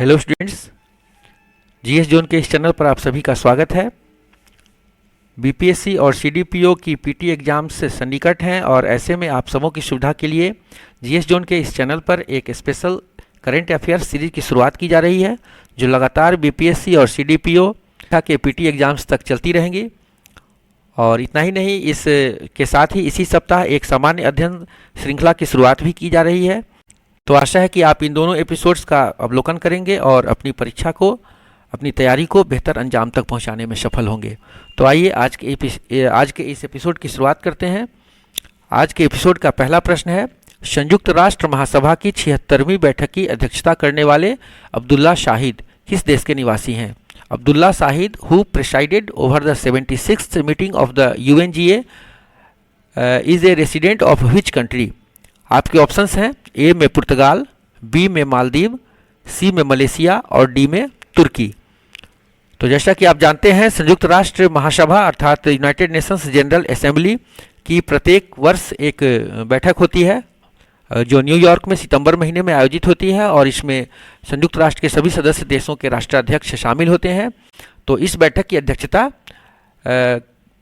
Hello students, GS zone के इस channel पर आप सभी का स्वागत है। बीपीएससी और सीडीपीओ की पीटी एग्जाम्स से सन्निकट हैं और ऐसे में आप सबों की सुविधा के लिए जीएस जोन के इस चैनल पर एक स्पेशल करंट अफेयर्स सीरीज की शुरुआत की जा रही है, जो लगातार बीपीएससी और सीडीपीओ के पीटी एग्जाम्स तक चलती रहेंगी। और इतना ही नहीं, इस के साथ ही इसी सप्ताह एक सामान्य अध्ययन श्रृंखला की शुरुआत भी की जा रही है। तो आशा है कि आप इन दोनों एपिसोड्स का अवलोकन करेंगे और अपनी परीक्षा को, अपनी तैयारी को बेहतर अंजाम तक पहुंचाने में सफल होंगे। तो आइए आज के इस एपिसोड की शुरुआत करते हैं। आज के एपिसोड का पहला प्रश्न है, संयुक्त राष्ट्र महासभा की 76वीं बैठक की अध्यक्षता करने वाले अब्दुल्ला शाहिद किस देश के निवासी हैं? Abdulla Shahid who presided over the 76th meeting of the UNGA is a resident of which country? आपके ऑप्शंस हैं ए में पुर्तगाल, बी में मालदीव, सी में मलेशिया और डी में तुर्की। तो जैसा कि आप जानते हैं, संयुक्त राष्ट्र महासभा अर्थात यूनाइटेड नेशंस जनरल असेंबली की प्रत्येक वर्ष एक बैठक होती है जो न्यूयॉर्क में सितंबर महीने में आयोजित होती है और इसमें संयुक्त राष्ट्र के सभी सदस्य देशों के राष्ट्राध्यक्ष शामिल होते हैं। तो इस बैठक की अध्यक्षता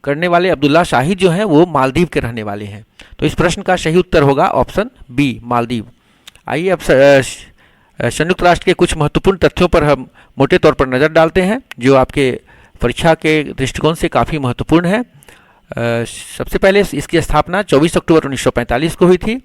करने वाले अब्दुल्ला शाहिद जो हैं वो मालदीव के रहने वाले हैं। तो इस प्रश्न का सही उत्तर होगा ऑप्शन बी, मालदीव। आइए अब संयुक्त राष्ट्र के कुछ महत्वपूर्ण तथ्यों पर हम मोटे तौर पर नज़र डालते हैं जो आपके परीक्षा के दृष्टिकोण से काफ़ी महत्वपूर्ण है। सबसे पहले इसकी स्थापना 24 अक्टूबर 1945 को हुई थी।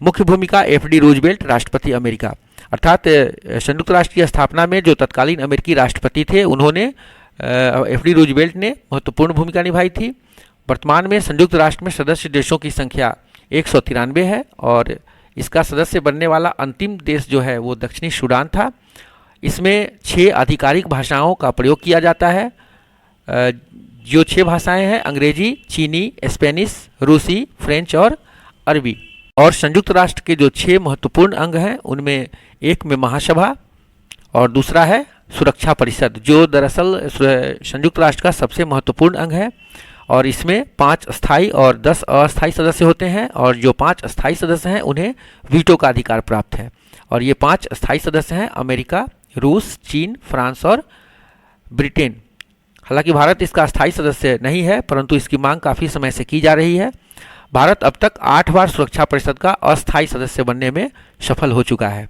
मुख्य भूमिका एफडी रूजवेल्ट, राष्ट्रपति अमेरिका। अर्थात संयुक्त राष्ट्र की स्थापना में जो तत्कालीन अमेरिकी राष्ट्रपति थे उन्होंने एफडी रूजवेल्ट ने महत्वपूर्ण भूमिका निभाई थी। वर्तमान में संयुक्त राष्ट्र में सदस्य देशों की संख्या 193 है और इसका सदस्य बनने वाला अंतिम देश जो है वो दक्षिणी सूडान था। इसमें 6 आधिकारिक भाषाओं का प्रयोग किया जाता है। जो 6 भाषाएं हैं अंग्रेजी, चीनी, स्पेनिश, रूसी, फ्रेंच और अरबी। और संयुक्त राष्ट्र के जो 6 महत्वपूर्ण अंग हैं उनमें एक में महासभा और दूसरा है सुरक्षा परिषद, जो दरअसल संयुक्त राष्ट्र का सबसे महत्वपूर्ण अंग है। और इसमें 5 स्थायी और 10 अस्थायी सदस्य होते हैं और जो 5 स्थायी सदस्य हैं उन्हें वीटो का अधिकार प्राप्त है। और ये 5 स्थायी सदस्य हैं अमेरिका, रूस, चीन, फ्रांस और ब्रिटेन। हालांकि भारत इसका स्थायी सदस्य नहीं है, परंतु इसकी मांग काफ़ी समय से की जा रही है। भारत अब तक 8 बार सुरक्षा परिषद का अस्थायी सदस्य बनने में सफल हो चुका है।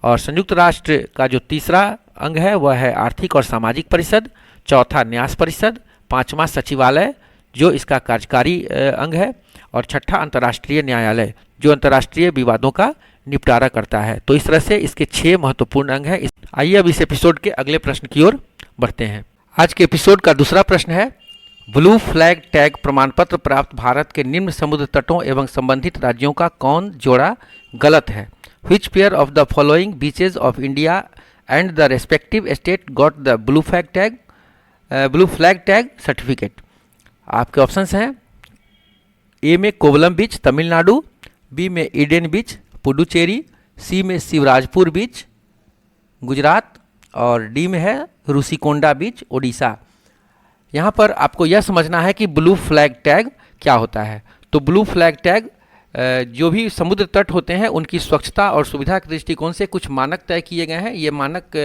और संयुक्त राष्ट्र का जो तीसरा अंग है वह है आर्थिक और सामाजिक परिषद, चौथा न्यास परिषद, 5वां सचिवालय जो इसका कार्यकारी अंग है और 6ठा अंतर्राष्ट्रीय न्यायालय जो अंतर्राष्ट्रीय विवादों का निपटारा करता है। तो इस तरह से इसके 6 महत्वपूर्ण अंग हैं। आइए अब इस एपिसोड के अगले प्रश्न की ओर बढ़ते हैं। आज के एपिसोड का दूसरा प्रश्न है, ब्लू फ्लैग टैग प्रमाण पत्र प्राप्त भारत के निम्न समुद्र तटों एवं संबंधित राज्यों का कौन जोड़ा गलत है? Which pair of the following beaches of India and the respective state got the blue flag tag certificate? आपके ऑप्शंस हैं ए में कोवलम बीच, तमिलनाडु, बी में ईडन बीच, पुडुचेरी, सी में शिवराजपुर बीच, गुजरात और डी में है रुशिकोंडा बीच, ओडिशा। यहाँ पर आपको यह समझना है कि ब्लू फ्लैग टैग क्या होता है। तो ब्लू फ्लैग टैग जो भी समुद्र तट होते हैं उनकी स्वच्छता और सुविधा के दृष्टिकोण से कुछ मानक तय किए गए हैं। ये मानक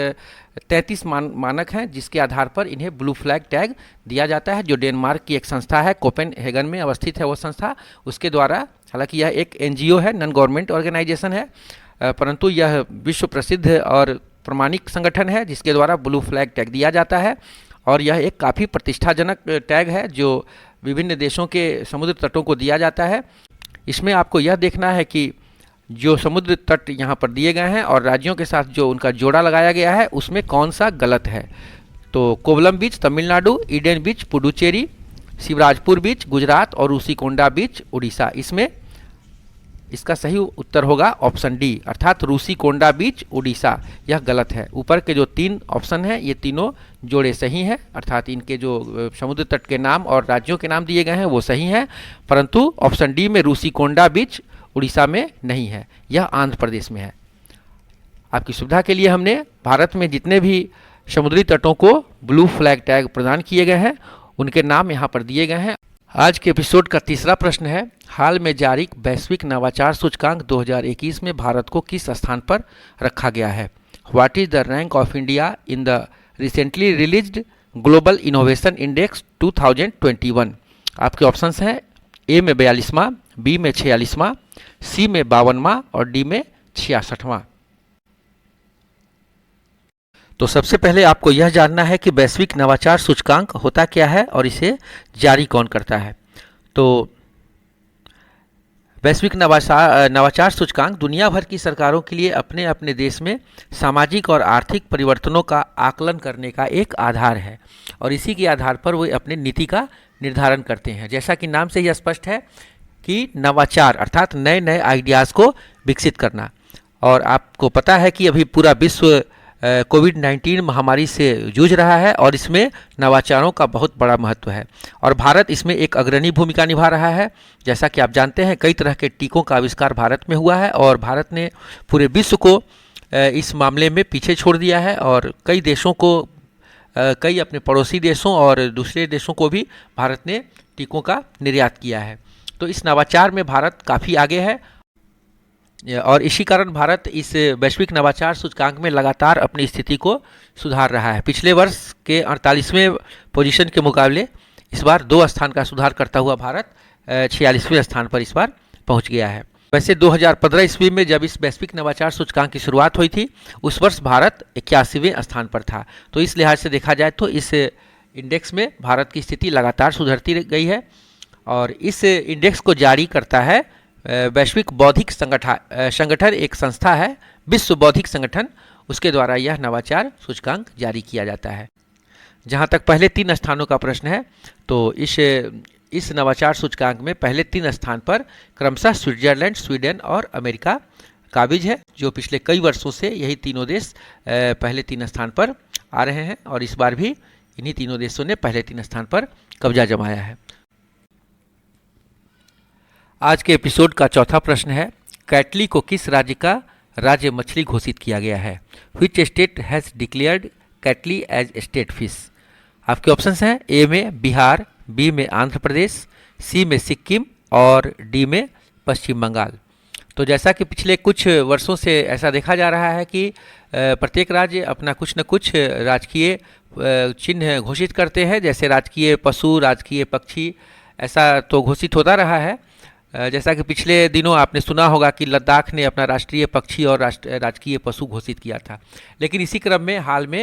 33 मानक हैं जिसके आधार पर इन्हें ब्लू फ्लैग टैग दिया जाता है, जो डेनमार्क की एक संस्था है, कोपेनहेगन में अवस्थित है वो संस्था, उसके द्वारा। हालांकि यह एक एनजीओ है, नॉन गवर्नमेंट ऑर्गेनाइजेशन है, परंतु यह विश्व प्रसिद्ध और प्रमाणिक संगठन है जिसके द्वारा ब्लू फ्लैग टैग दिया जाता है। और यह एक काफ़ी प्रतिष्ठाजनक टैग है जो विभिन्न देशों के समुद्र तटों को दिया जाता है। इसमें आपको यह देखना है कि जो समुद्र तट यहाँ पर दिए गए हैं और राज्यों के साथ जो उनका जोड़ा लगाया गया है उसमें कौन सा गलत है। तो कोवलम बीच तमिलनाडु, ईडन बीच पुडुचेरी, शिवराजपुर बीच गुजरात और रुशिकोंडा बीच उड़ीसा। इसमें इसका सही उत्तर होगा ऑप्शन डी, अर्थात रुशिकोंडा बीच उड़ीसा। यह गलत है। ऊपर के जो 3 ऑप्शन हैं ये तीनों जोड़े सही हैं, अर्थात इनके जो समुद्र तट के नाम और राज्यों के नाम दिए गए हैं वो सही हैं, परंतु ऑप्शन डी में रुशिकोंडा बीच उड़ीसा में नहीं है, यह आंध्र प्रदेश में है। आपकी सुविधा के लिए हमने भारत में जितने भी समुद्री तटों को ब्लू फ्लैग टैग प्रदान किए गए हैं उनके नाम यहाँ पर दिए गए हैं। आज के एपिसोड का तीसरा प्रश्न है, हाल में जारी वैश्विक नवाचार सूचकांक 2021 में भारत को किस स्थान पर रखा गया है? What is the rank of India in the recently released global innovation index 2021? आपके ऑप्शंस हैं ए में 42वां, बी में 46वां, सी में 52वां और डी में 66वां। तो सबसे पहले आपको यह जानना है कि वैश्विक नवाचार सूचकांक होता क्या है और इसे जारी कौन करता है। तो वैश्विक नवाचार सूचकांक दुनिया भर की सरकारों के लिए अपने अपने देश में सामाजिक और आर्थिक परिवर्तनों का आकलन करने का एक आधार है और इसी के आधार पर वे अपने नीति का निर्धारण करते हैं। जैसा कि नाम से ही स्पष्ट है कि नवाचार अर्थात नए नए आइडियाज़ को विकसित करना। और आपको पता है कि अभी पूरा विश्व कोविड-19 महामारी से जूझ रहा है और इसमें नवाचारों का बहुत बड़ा महत्व है और भारत इसमें एक अग्रणी भूमिका निभा रहा है। जैसा कि आप जानते हैं कई तरह के टीकों का आविष्कार भारत में हुआ है और भारत ने पूरे विश्व को इस मामले में पीछे छोड़ दिया है और कई देशों को, कई अपने पड़ोसी देशों और दूसरे देशों को भी भारत ने टीकों का निर्यात किया है। तो इस नवाचार में भारत काफ़ी आगे है और इसी कारण भारत इस वैश्विक नवाचार सूचकांक में लगातार अपनी स्थिति को सुधार रहा है। पिछले वर्ष के 48वें पोजीशन के मुकाबले इस बार 2 स्थान का सुधार करता हुआ भारत 46वें स्थान पर इस बार पहुंच गया है। वैसे 2015 ईस्वी में जब इस वैश्विक नवाचार सूचकांक की शुरुआत हुई थी उस वर्ष भारत 81वें स्थान पर था। तो इस लिहाज से देखा जाए तो इस इंडेक्स में भारत की स्थिति लगातार सुधरती गई है और इस इंडेक्स को जारी करता है वैश्विक बौद्धिक संगठन, एक संस्था है विश्व बौद्धिक संगठन, उसके द्वारा यह नवाचार सूचकांक जारी किया जाता है। जहां तक पहले 3 स्थानों का प्रश्न है तो इस नवाचार सूचकांक में पहले 3 स्थान पर क्रमशः स्विट्जरलैंड, स्वीडन और अमेरिका काबिज है, जो पिछले कई वर्षों से यही तीनों देश पहले 3 स्थान पर आ रहे हैं और इस बार भी इन्हीं तीनों देशों ने पहले 3 स्थान पर कब्जा जमाया है। आज के एपिसोड का चौथा प्रश्न है, कैटली को किस राज्य का राज्य मछली घोषित किया गया है? Which state has declared catla as state fish? आपके ऑप्शंस हैं ए में बिहार, बी में आंध्र प्रदेश, सी में सिक्किम और डी में पश्चिम बंगाल। तो जैसा कि पिछले कुछ वर्षों से ऐसा देखा जा रहा है कि प्रत्येक राज्य अपना कुछ न कुछ राजकीय चिन्ह घोषित करते हैं, जैसे राजकीय पशु, राजकीय पक्षी, ऐसा तो घोषित होता रहा है। जैसा कि पिछले दिनों आपने सुना होगा कि लद्दाख ने अपना राष्ट्रीय पक्षी और राजकीय पशु घोषित किया था, लेकिन इसी क्रम में हाल में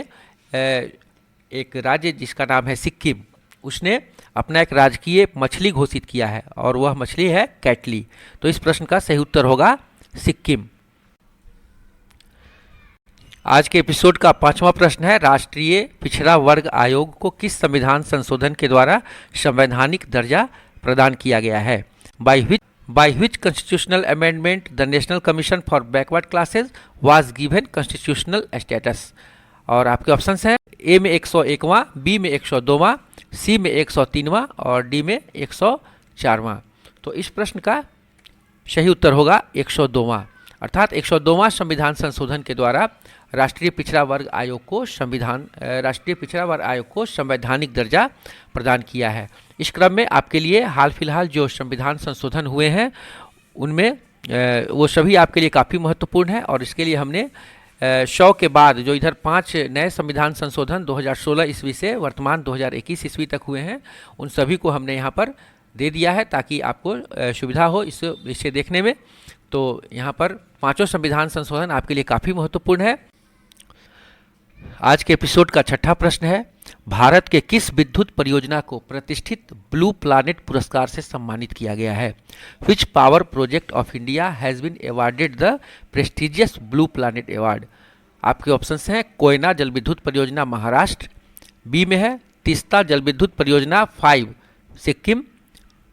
एक राज्य जिसका नाम है सिक्किम, उसने अपना एक राजकीय मछली घोषित किया है और वह मछली है कैटली। तो इस प्रश्न का सही उत्तर होगा सिक्किम। आज के एपिसोड का 5वां प्रश्न है, राष्ट्रीय पिछड़ा वर्ग आयोग को किस संविधान संशोधन के द्वारा संवैधानिक दर्जा प्रदान किया गया है? By which constitutional amendment the National Commission for Backward Classes was given constitutional status? और आपके ऑप्शंस हैं ए में 101वां, बी में 102वां, सी में 103वां और डी में 104वां। तो इस प्रश्न का सही उत्तर होगा 102वां, अर्थात 102वां संविधान संशोधन के द्वारा राष्ट्रीय पिछड़ा वर्ग आयोग को संवैधानिक दर्जा प्रदान किया है। इस क्रम में आपके लिए हाल फिलहाल जो संविधान संशोधन हुए हैं उनमें वो सभी आपके लिए काफ़ी महत्वपूर्ण है और इसके लिए हमने 100 के बाद जो इधर 5 नए संविधान संशोधन 2016 ईस्वी से वर्तमान 2021 ईस्वी तक हुए हैं, उन सभी को हमने यहाँ पर दे दिया है ताकि आपको सुविधा हो इसे देखने में। तो यहाँ पर 5 संविधान संशोधन आपके लिए काफ़ी महत्वपूर्ण है। आज के एपिसोड का 6ठा प्रश्न है, भारत के किस विद्युत परियोजना को प्रतिष्ठित ब्लू प्लैनेट पुरस्कार से सम्मानित किया गया है? Which power project of India has been awarded the prestigious blue planet award? आपके ऑप्शंस हैं कोयना जल विद्युत परियोजना महाराष्ट्र, बी में है तीस्ता जल विद्युत परियोजना 5 सिक्किम,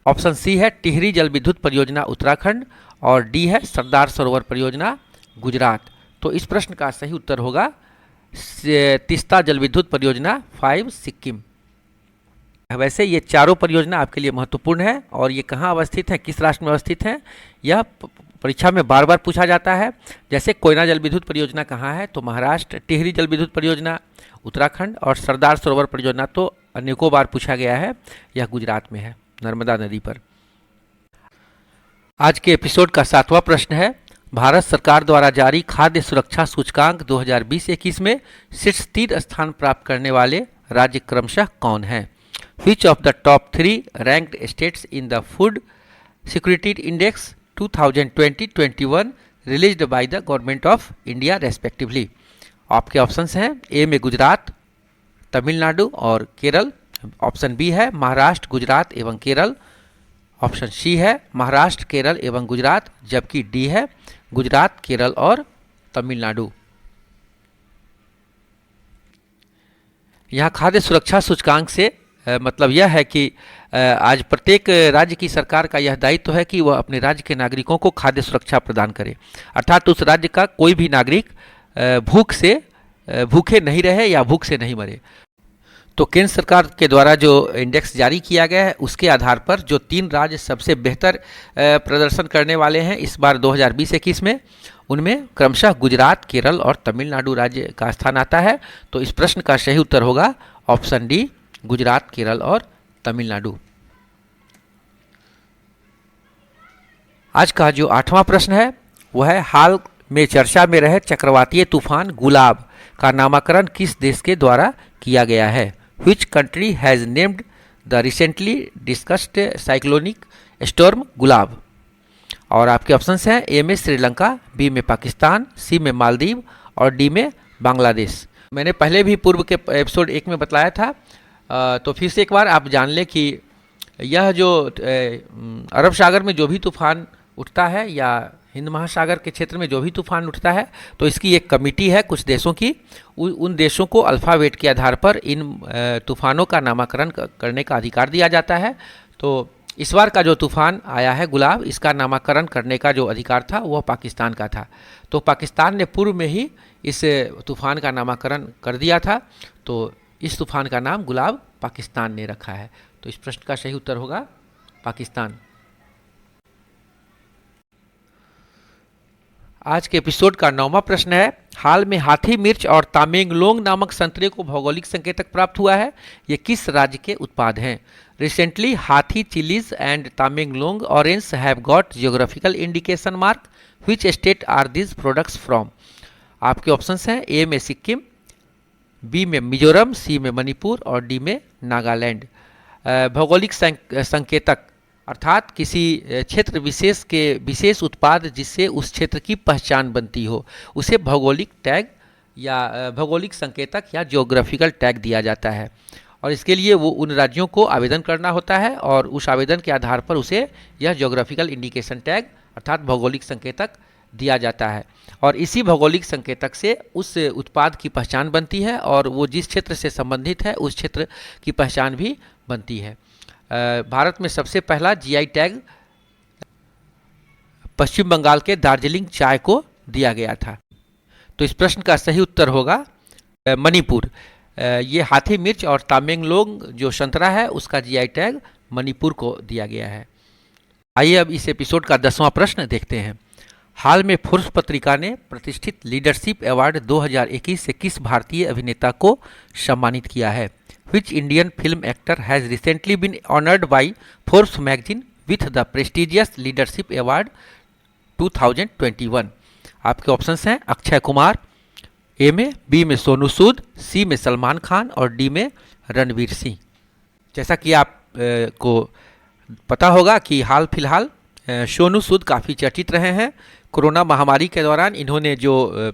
ऑप्शन सी है टिहरी जल विद्युत परियोजना उत्तराखंड और डी है सरदार सरोवर परियोजना गुजरात। तो इस प्रश्न का सही उत्तर होगा तीस्ता जल विद्युत परियोजना 5 सिक्किम। वैसे ये चारों परियोजना आपके लिए महत्वपूर्ण है और ये कहाँ अवस्थित है, किस राष्ट्र में अवस्थित है, यह परीक्षा में बार बार पूछा जाता है। जैसे कोयना जल विद्युत परियोजना कहाँ है, तो महाराष्ट्र, टिहरी जल विद्युत परियोजना उत्तराखंड और सरदार सरोवर परियोजना तो अनेकों बार पूछा गया है, यह गुजरात में है, नर्मदा नदी पर। आज के एपिसोड का 7वां प्रश्न है, भारत सरकार द्वारा जारी खाद्य सुरक्षा सूचकांक 2020-21 में शीर्ष 3 स्थान प्राप्त करने वाले राज्य क्रमशः कौन हैं? Which of the top 3 ranked states in the food security index 2020-21 released by the government of India respectively? आपके ऑप्शंस हैं ए में गुजरात, तमिलनाडु और केरल। ऑप्शन बी है महाराष्ट्र, गुजरात एवं केरल। ऑप्शन सी है महाराष्ट्र, केरल एवं गुजरात, जबकि डी है गुजरात, केरल और तमिलनाडु। यहाँ खाद्य सुरक्षा सूचकांक से मतलब यह है कि आज प्रत्येक राज्य की सरकार का यह दायित्व है कि वह अपने राज्य के नागरिकों को खाद्य सुरक्षा प्रदान करे, अर्थात उस राज्य का कोई भी नागरिक भूखे नहीं रहे या भूख से नहीं मरे। तो केंद्र सरकार के द्वारा जो इंडेक्स जारी किया गया है उसके आधार पर जो 3 राज्य सबसे बेहतर प्रदर्शन करने वाले हैं इस बार 2020-21 में, उनमें क्रमशः गुजरात, केरल और तमिलनाडु राज्य का स्थान आता है। तो इस प्रश्न का सही उत्तर होगा ऑप्शन डी, गुजरात, केरल और तमिलनाडु। आज का जो 8वां प्रश्न है वह है हाल में चर्चा में रहे चक्रवातीय तूफान गुलाब का नामकरण किस देश के द्वारा किया गया है? Which country has named the recently discussed cyclonic storm गुलाब? और आपके ऑप्शंस हैं ए में श्रीलंका, बी में पाकिस्तान, सी में मालदीव और डी में बांग्लादेश। मैंने पहले भी पूर्व के एपिसोड 1 में बताया था, तो फिर से एक बार आप जान लें कि यह जो अरब सागर में जो भी तूफान उठता है या हिंद महासागर के क्षेत्र में जो भी तूफान उठता है तो इसकी एक कमेटी है कुछ देशों की, उन देशों को अल्फ़ाबेट के आधार पर इन तूफानों का नामकरण करने का अधिकार दिया जाता है। तो इस बार का जो तूफान आया है गुलाब, इसका नामकरण करने का जो अधिकार था वह पाकिस्तान का था। तो पाकिस्तान ने पूर्व में ही इस तूफान का नामकरण कर दिया था, तो इस तूफान का नाम गुलाब पाकिस्तान ने रखा है। तो इस प्रश्न का सही उत्तर होगा पाकिस्तान। आज के एपिसोड का 9वां प्रश्न है हाल में हाथी मिर्च और तामेंगलोंग नामक संतरे को भौगोलिक संकेतक प्राप्त हुआ है, ये किस राज्य के उत्पाद हैं? Recently Hathei chillies and Tamenglong orange have got geographical indication mark, which state are these products from? आपके ऑप्शंस हैं ए में सिक्किम, बी में मिजोरम, सी में मणिपुर और डी में नागालैंड। भौगोलिक संकेतक अर्थात किसी क्षेत्र विशेष के विशेष उत्पाद जिससे उस क्षेत्र की पहचान बनती हो उसे भौगोलिक टैग या भौगोलिक संकेतक या जियोग्राफिकल टैग दिया जाता है, और इसके लिए वो उन राज्यों को आवेदन करना होता है और उस आवेदन के आधार पर उसे यह जियोग्राफिकल इंडिकेशन टैग अर्थात भौगोलिक संकेतक दिया जाता है, और इसी भौगोलिक संकेतक से उस उत्पाद की पहचान बनती है और वो जिस क्षेत्र से संबंधित है उस क्षेत्र की पहचान भी बनती है। भारत में सबसे पहला जीआई टैग पश्चिम बंगाल के दार्जिलिंग चाय को दिया गया था। तो इस प्रश्न का सही उत्तर होगा मणिपुर। ये हाथी मिर्च और तामेंगलोंग जो संतरा है उसका जीआई टैग मणिपुर को दिया गया है। आइए अब इस एपिसोड का 10वां प्रश्न देखते हैं। हाल में फोर्ब्स पत्रिका ने प्रतिष्ठित लीडरशिप अवार्ड 2021 से किस भारतीय अभिनेता को सम्मानित किया है? Which Indian film actor has recently been honored by Forbes magazine with the prestigious Leadership Award 2021? आपके ऑप्शंस हैं अक्षय कुमार, ए में, बी में सोनू सूद, सी में सलमान खान और डी में रणवीर सिंह। जैसा कि आप को पता होगा कि हाल फिलहाल सोनू सूद काफ़ी चर्चित रहे हैं। कोरोना महामारी के दौरान इन्होंने जो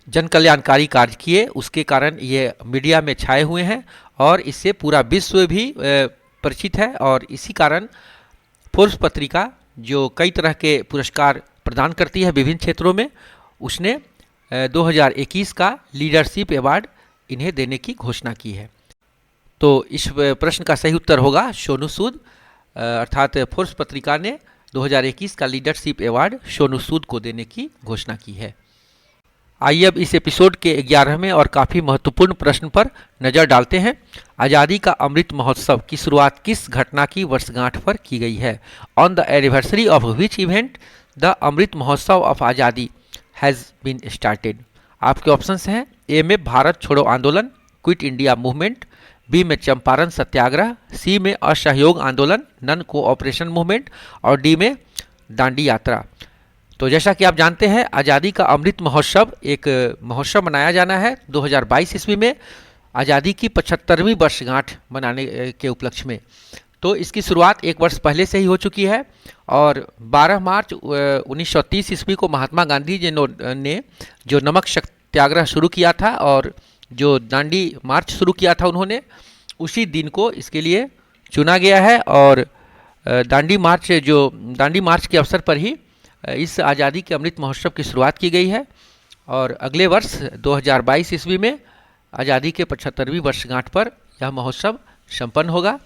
जन कल्याणकारी कार्य किए उसके कारण ये मीडिया में छाए हुए हैं और इससे पूरा विश्व भी परिचित है, और इसी कारण फोर्ब्स पत्रिका जो कई तरह के पुरस्कार प्रदान करती है विभिन्न क्षेत्रों में, उसने 2021 का लीडरशिप अवार्ड इन्हें देने की घोषणा की है। तो इस प्रश्न का सही उत्तर होगा सोनू सूद, अर्थात फोर्ब्स पत्रिका ने 2021 का लीडरशिप अवार्ड सोनू सूद को देने की घोषणा की है। आइए अब इस एपिसोड के 11वें और काफ़ी महत्वपूर्ण प्रश्न पर नज़र डालते हैं। आज़ादी का अमृत महोत्सव की शुरुआत किस घटना की वर्षगांठ पर की गई है? On the anniversary of which event the Amrit Mahotsav of Azadi has been started? आपके ऑप्शंस हैं ए में भारत छोड़ो आंदोलन, क्विट इंडिया मूवमेंट, बी में चंपारण सत्याग्रह, सी में असहयोग आंदोलन, नन कोऑपरेशन मूवमेंट और डी में दांडी यात्रा। तो जैसा कि आप जानते हैं, आज़ादी का अमृत महोत्सव एक महोत्सव मनाया जाना है 2022 ईस्वी में, आज़ादी की 75वीं वर्षगांठ मनाने के उपलक्ष्य में। तो इसकी शुरुआत एक वर्ष पहले से ही हो चुकी है और 12 मार्च 1930 ईस्वी को महात्मा गांधी जी ने जो नमक सत्याग्रह शुरू किया था और जो दांडी मार्च शुरू किया था उन्होंने, उसी दिन को इसके लिए चुना गया है। और दांडी मार्च के अवसर पर ही इस आज़ादी के अमृत महोत्सव की शुरुआत की गई है और अगले वर्ष 2022 ईस्वी में आज़ादी के 75वीं वर्षगांठ पर यह महोत्सव संपन्न होगा।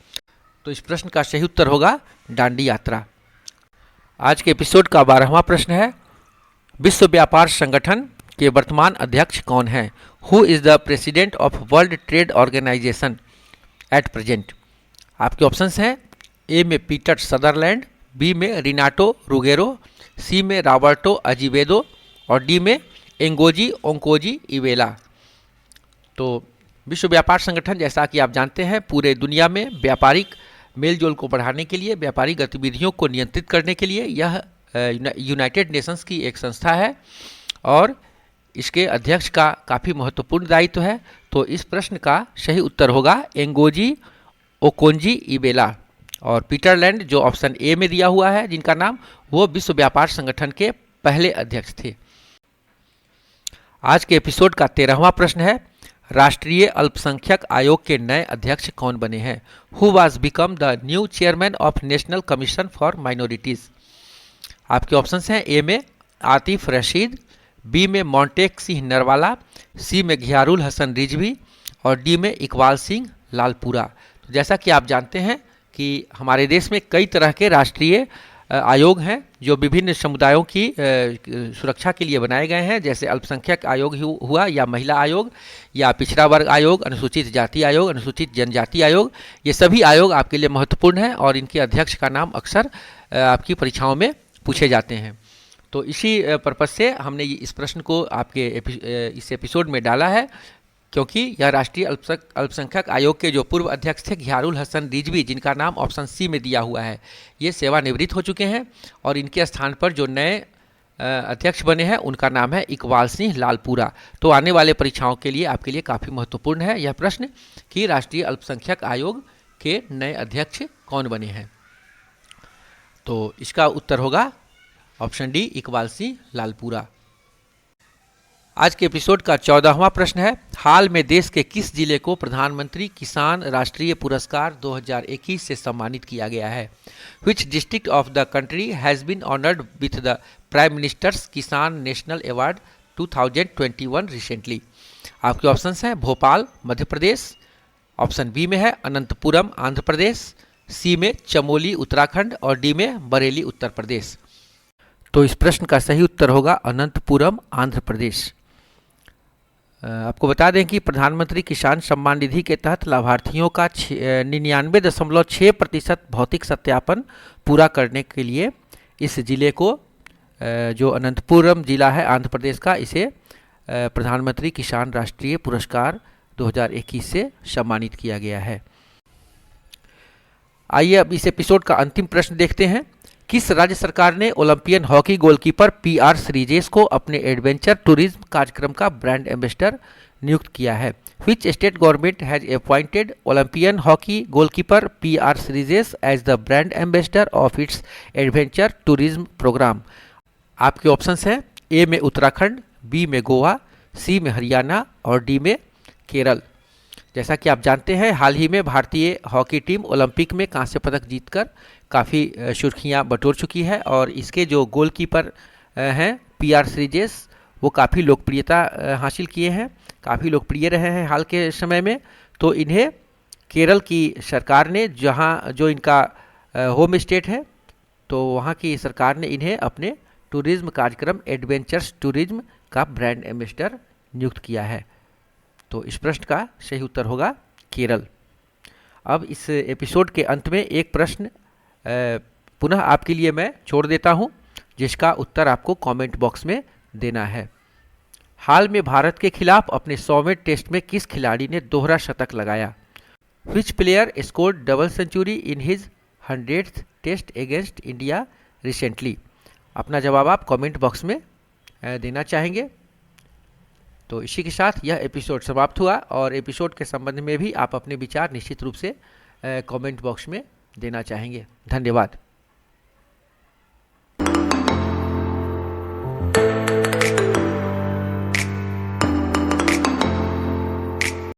तो इस प्रश्न का सही उत्तर होगा दांडी यात्रा। आज के एपिसोड का 12वां प्रश्न है, विश्व व्यापार संगठन के वर्तमान अध्यक्ष कौन हैं? Who is the president of World Trade Organization at present? आपके ऑप्शंस हैं, ए में पीटर सदरलैंड, बी में रिनाटो रुगेरो, सी में रॉबर्टो अजीवेदो और डी में एंगोजी ओंकोजी इवेला। तो विश्व व्यापार संगठन, जैसा कि आप जानते हैं, पूरे दुनिया में व्यापारिक मेलजोल को बढ़ाने के लिए, व्यापारिक गतिविधियों को नियंत्रित करने के लिए यह यूनाइटेड नेशंस की एक संस्था है और इसके अध्यक्ष का काफ़ी महत्वपूर्ण दायित्व है। तो इस प्रश्न का सही उत्तर होगा एंगोजी ओकोंजी इवेला। और पीटर लैंड, जो ऑप्शन ए में दिया हुआ है जिनका नाम, वो विश्व व्यापार संगठन के पहले अध्यक्ष थे। आज के एपिसोड का 13वां प्रश्न है, राष्ट्रीय अल्पसंख्यक आयोग के नए अध्यक्ष कौन बने हैं? Who was become the new chairman of national commission for minorities? आपके ऑप्शंस हैं, ए में आतिफ रशीद, बी में मोंटेक सिंह नरवाला, सी में घियारुल हसन रिजवी और डी में इकबाल सिंह लालपुरा। तो जैसा कि आप जानते हैं कि हमारे देश में कई तरह के राष्ट्रीय आयोग हैं जो विभिन्न समुदायों की सुरक्षा के लिए बनाए गए हैं, जैसे अल्पसंख्यक आयोग हुआ या महिला आयोग या पिछड़ा वर्ग आयोग, अनुसूचित जाति आयोग, अनुसूचित जनजाति आयोग। ये सभी आयोग आपके लिए महत्वपूर्ण हैं और इनके अध्यक्ष का नाम अक्सर आपकी परीक्षाओं में पूछे जाते हैं। तो इसी पर्पज़ से हमने इस प्रश्न को आपके इस एपिसोड में डाला है, क्योंकि यह राष्ट्रीय अल्पसंख्यक आयोग के जो पूर्व अध्यक्ष थे घियारुल हसन रिजवी, जिनका नाम ऑप्शन सी में दिया हुआ है, ये सेवानिवृत्त हो चुके हैं और इनके स्थान पर जो नए अध्यक्ष बने हैं उनका नाम है इकबाल सिंह लालपुरा। तो आने वाले परीक्षाओं के लिए आपके लिए काफ़ी महत्वपूर्ण है यह प्रश्न कि राष्ट्रीय अल्पसंख्यक आयोग के नए अध्यक्ष कौन बने हैं। तो इसका उत्तर होगा ऑप्शन डी, इकबाल सिंह लालपुरा। आज के एपिसोड का 14वां प्रश्न है, हाल में देश के किस जिले को प्रधानमंत्री किसान राष्ट्रीय पुरस्कार 2021 से सम्मानित किया गया है? Which district of the country has been honoured with the Prime Minister's Kisan national award 2021 recently? आपके ऑप्शंस हैं, भोपाल मध्य प्रदेश, ऑप्शन बी में है अनंतपुरम आंध्र प्रदेश, सी में चमोली उत्तराखंड और डी में बरेली उत्तर प्रदेश। तो इस प्रश्न का सही उत्तर होगा अनंतपुरम आंध्र प्रदेश। आपको बता दें कि प्रधानमंत्री किसान सम्मान निधि के तहत लाभार्थियों का 99.6% भौतिक सत्यापन पूरा करने के लिए इस जिले को, जो अनंतपुरम जिला है आंध्र प्रदेश का, इसे प्रधानमंत्री किसान राष्ट्रीय पुरस्कार 2021 से सम्मानित किया गया है। आइए अब इस एपिसोड का अंतिम प्रश्न देखते हैं। किस राज्य सरकार ने Olympian hockey goalkeeper PR Sreejesh को अपने एडवेंचर टूरिज्म कार्यक्रम का ब्रांड एम्बेसडर नियुक्त किया है? Which state government has appointed Olympian hockey goalkeeper PR Sreejesh as the brand ambassador of its adventure tourism program? आपके ऑप्शंस हैं, ए में उत्तराखंड, बी में गोवा, सी में हरियाणा और डी में केरल। जैसा कि आप जानते हैं, हाल ही में भारतीय हॉकी टीम ओलंपिक में कांस्य पदक जीतकर काफ़ी सुर्खियां बटोर चुकी है और इसके जो गोलकीपर हैं पीआर श्रीजेश, वो काफ़ी लोकप्रियता हासिल किए हैं, काफ़ी लोकप्रिय रहे हैं हाल के समय में। तो इन्हें केरल की सरकार ने, जो इनका होम स्टेट है, तो वहाँ की सरकार ने इन्हें अपने टूरिज्म कार्यक्रम एडवेंचर्स टूरिज्म का ब्रांड एम्बेसडर नियुक्त किया है। तो इस प्रश्न का सही उत्तर होगा केरल। अब इस एपिसोड के अंत में एक प्रश्न पुनः आपके लिए मैं छोड़ देता हूं, जिसका उत्तर आपको कमेंट बॉक्स में देना है। हाल में भारत के खिलाफ अपने 100वें टेस्ट में किस खिलाड़ी ने दोहरा शतक लगाया? Which player scored double century in his 100th test against India recently? अपना जवाब आप कमेंट बॉक्स में देना चाहेंगे। तो इसी के साथ यह एपिसोड समाप्त हुआ और एपिसोड के संबंध में भी आप अपने विचार निश्चित रूप से कमेंट बॉक्स में देना चाहेंगे। धन्यवाद।